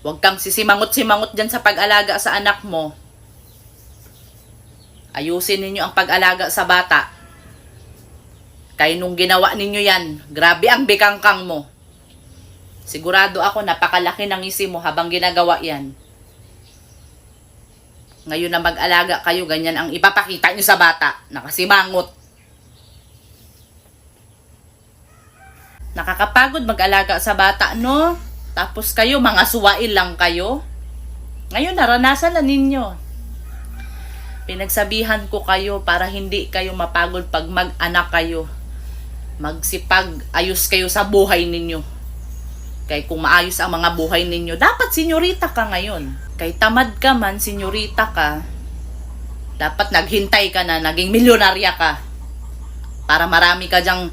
Huwag kang sisimangot-simangot dyan sa pag-alaga sa anak mo. Ayusin ninyo ang pag-alaga sa bata. Kaya nung ginawa ninyo yan, grabe ang bikangkang mo. Sigurado ako napakalaki ng isi mo habang ginagawa yan. Ngayon na mag-alaga kayo, ganyan ang ipapakita nyo sa bata. Nakasimangot. Nakakapagod mag-alaga sa bata, no? Tapos kayo, mga suwail lang kayo. Ngayon, naranasan na ninyo. Pinagsabihan ko kayo para hindi kayo mapagod pag mag-anak kayo. Magsipag-ayos kayo sa buhay ninyo. Kaya kung maayos ang mga buhay ninyo, dapat senyorita ka ngayon. Kay tamad ka man, senyorita ka, dapat naghintay ka na, naging milyonarya ka. Para marami ka dyang